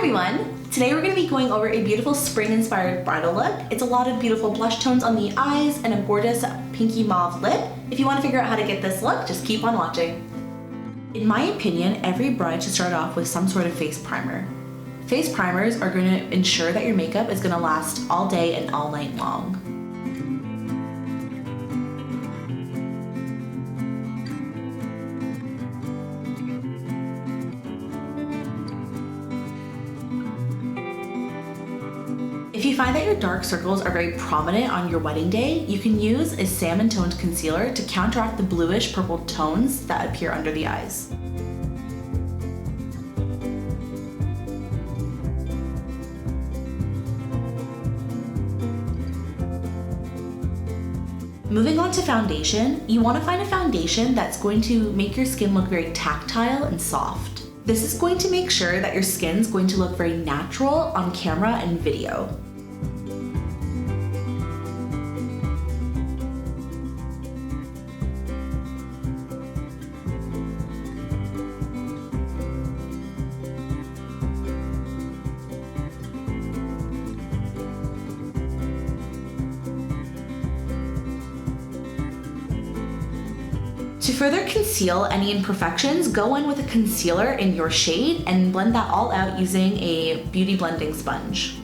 everyone! Today we're going to be going over a beautiful spring-inspired bridal look. It's a lot of beautiful blush tones on the eyes and a gorgeous pinky mauve lip. If you want to figure out how to get this look, just keep on watching. In my opinion, every bride should start off with some sort of face primer. Face primers are going to ensure that your makeup is going to last all day and all night long. If you find that your dark circles are very prominent on your wedding day, you can use a salmon toned concealer to counteract the bluish purple tones that appear under the eyes. Moving on to foundation, you want to find a foundation that's going to make your skin look very tactile and soft. This is going to make sure that your skin's going to look very natural on camera and video. To further conceal any imperfections, go in with a concealer in your shade and blend that all out using a beauty blending sponge.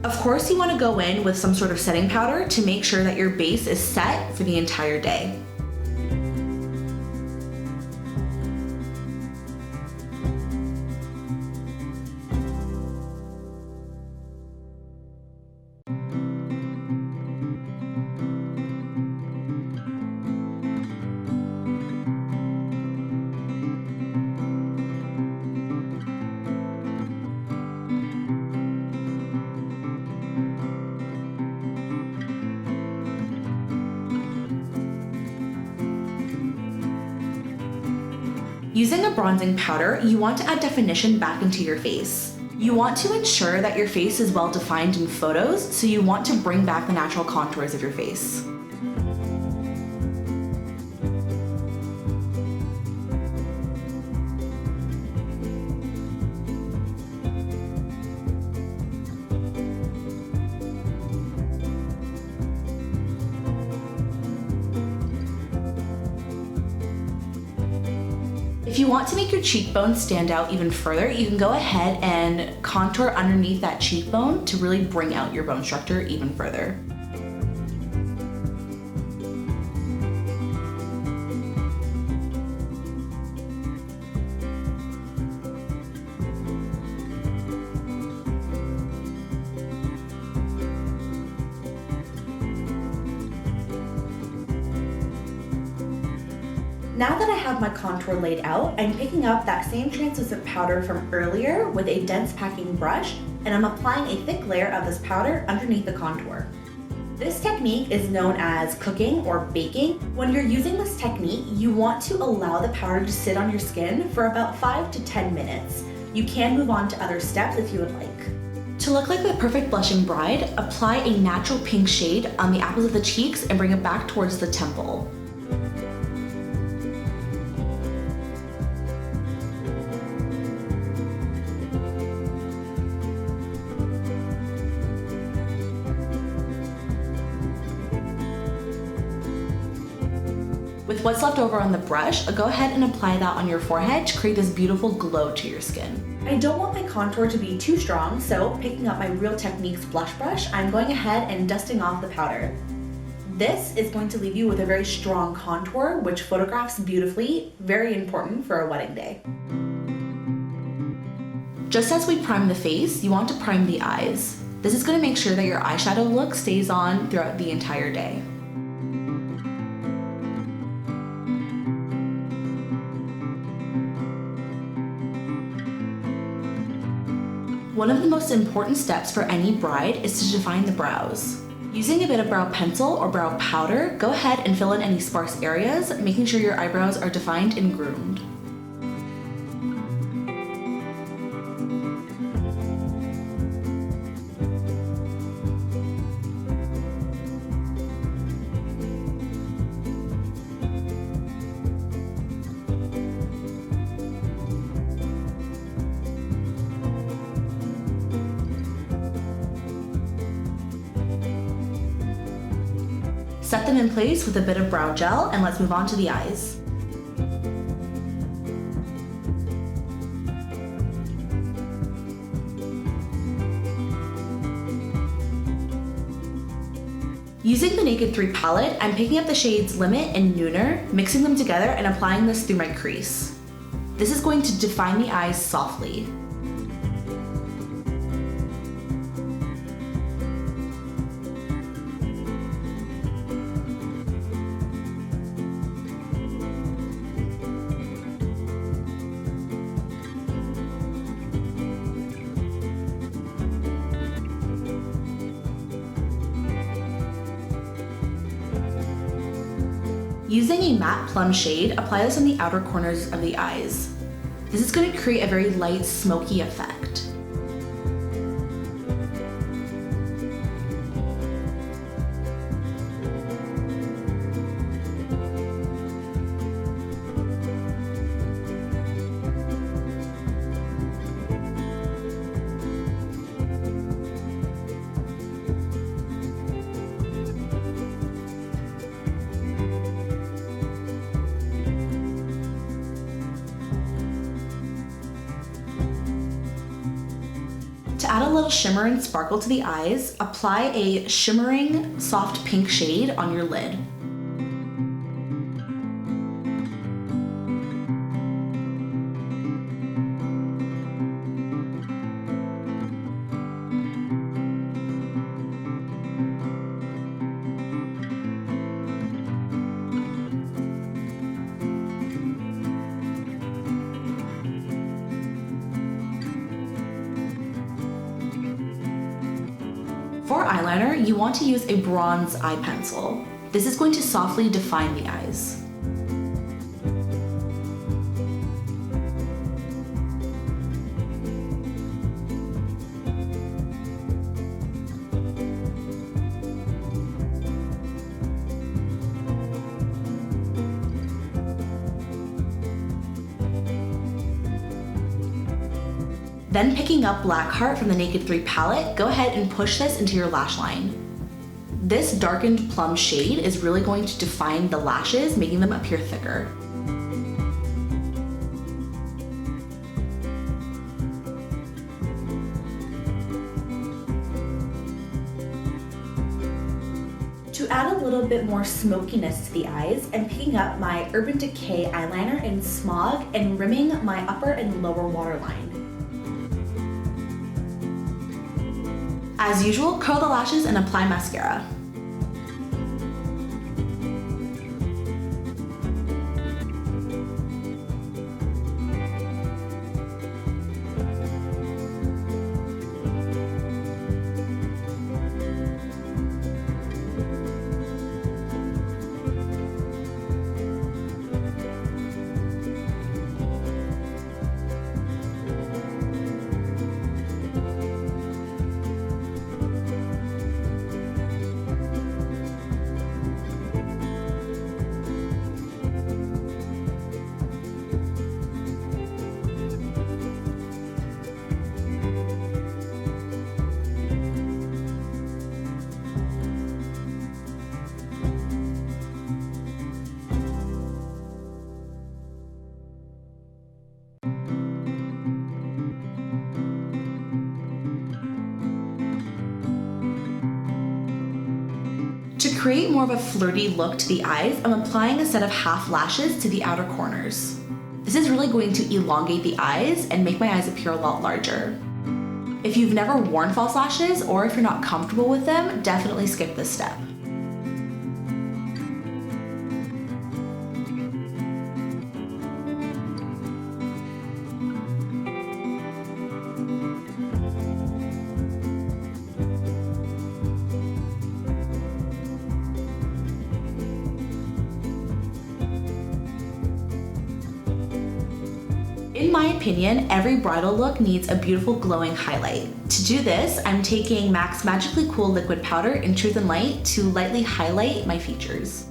Of course, you want to go in with some sort of setting powder to make sure that your base is set for the entire day. Using a bronzing powder, you want to add definition back into your face. You want to ensure that your face is well defined in photos, so you want to bring back the natural contours of your face. If you want to make your cheekbones stand out even further, you can go ahead and contour underneath that cheekbone to really bring out your bone structure even further. Now that I have my contour laid out, I'm picking up that same translucent powder from earlier with a dense packing brush, and I'm applying a thick layer of this powder underneath the contour. This technique is known as cooking or baking. When you're using this technique, you want to allow the powder to sit on your skin for about 5 to 10 minutes. You can move on to other steps if you would like. To look like the perfect blushing bride, apply a natural pink shade on the apples of the cheeks and bring it back towards the temple. With what's left over on the brush, go ahead and apply that on your forehead to create this beautiful glow to your skin. I don't want my contour to be too strong, so picking up my Real Techniques blush brush, I'm going ahead and dusting off the powder. This is going to leave you with a very strong contour, which photographs beautifully, very important for a wedding day. Just as we prime the face, you want to prime the eyes. This is going to make sure that your eyeshadow look stays on throughout the entire day. One of the most important steps for any bride is to define the brows. Using a bit of brow pencil or brow powder, go ahead and fill in any sparse areas, making sure your eyebrows are defined and groomed. Set them in place with a bit of brow gel, and let's move on to the eyes. Using the Naked 3 palette, I'm picking up the shades Limit and Nooner, mixing them together and applying this through my crease. This is going to define the eyes softly. Using a matte plum shade, apply this on the outer corners of the eyes. This is going to create a very light, smoky effect. To add a little shimmer and sparkle to the eyes, apply a shimmering soft pink shade on your lid. For eyeliner, you want to use a bronze eye pencil. This is going to softly define the eyes. Then picking up Blackheart from the Naked 3 palette, go ahead and push this into your lash line. This darkened plum shade is really going to define the lashes, making them appear thicker. To add a little bit more smokiness to the eyes, I'm picking up my Urban Decay eyeliner in Smog and rimming my upper and lower waterline. As usual, curl the lashes and apply mascara. To create more of a flirty look to the eyes, I'm applying a set of half lashes to the outer corners. This is really going to elongate the eyes and make my eyes appear a lot larger. If you've never worn false lashes or if you're not comfortable with them, definitely skip this step. In my opinion, every bridal look needs a beautiful glowing highlight. To do this, I'm taking MAC's Magically Cool Liquid Powder in Truth and Light to lightly highlight my features.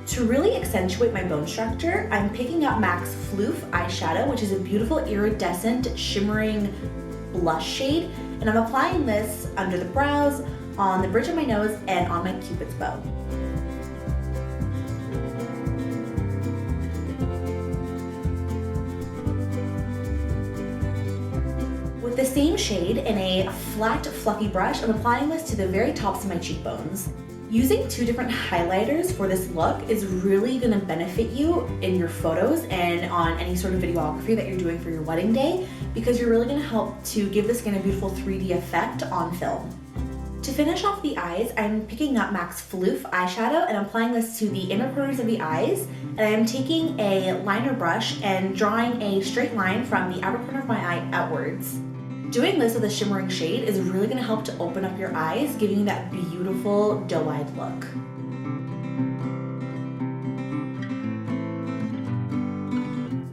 To really accentuate my bone structure, I'm picking up MAC's Floof eyeshadow, which is a beautiful iridescent shimmering blush shade, and I'm applying this under the brows, on the bridge of my nose, and on my cupid's bow. With the same shade in a flat, fluffy brush, I'm applying this to the very tops of my cheekbones. Using two different highlighters for this look is really going to benefit you in your photos and on any sort of videography that you're doing for your wedding day, because you're really going to help to give the skin a beautiful 3D effect on film. To finish off the eyes, I'm picking up MAC's Floof eyeshadow and applying this to the inner corners of the eyes, and I'm taking a liner brush and drawing a straight line from the outer corner of my eye outwards. Doing this with a shimmering shade is really going to help to open up your eyes, giving you that beautiful doe-eyed look.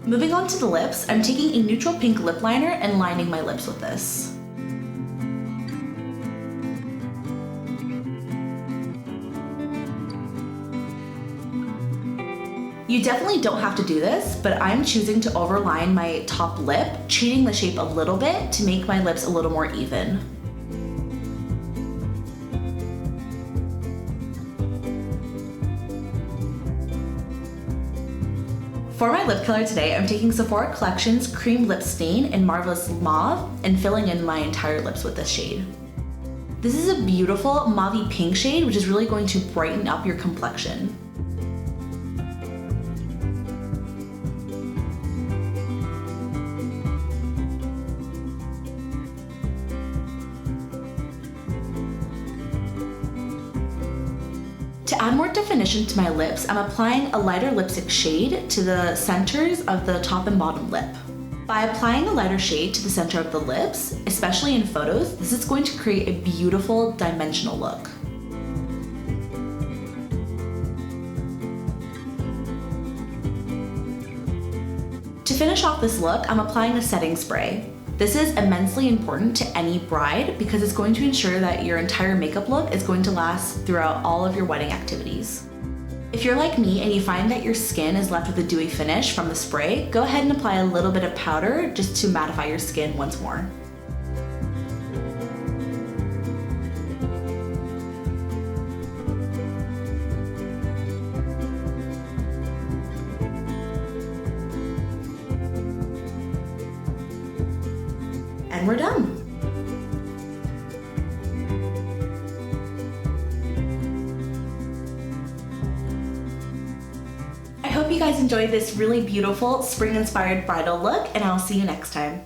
Moving on to the lips, I'm taking a neutral pink lip liner and lining my lips with this. You definitely don't have to do this, but I'm choosing to overline my top lip, changing the shape a little bit to make my lips a little more even. For my lip color today, I'm taking Sephora Collection's Cream Lip Stain in Marvelous Mauve and filling in my entire lips with this shade. This is a beautiful mauve pink shade, which is really going to brighten up your complexion. To add more definition to my lips, I'm applying a lighter lipstick shade to the centers of the top and bottom lip. By applying a lighter shade to the center of the lips, especially in photos, this is going to create a beautiful dimensional look. To finish off this look, I'm applying a setting spray. This is immensely important to any bride because it's going to ensure that your entire makeup look is going to last throughout all of your wedding activities. If you're like me and you find that your skin is left with a dewy finish from the spray, go ahead and apply a little bit of powder just to mattify your skin once more. And we're done. I hope you guys enjoyed this really beautiful spring-inspired bridal look, and I'll see you next time.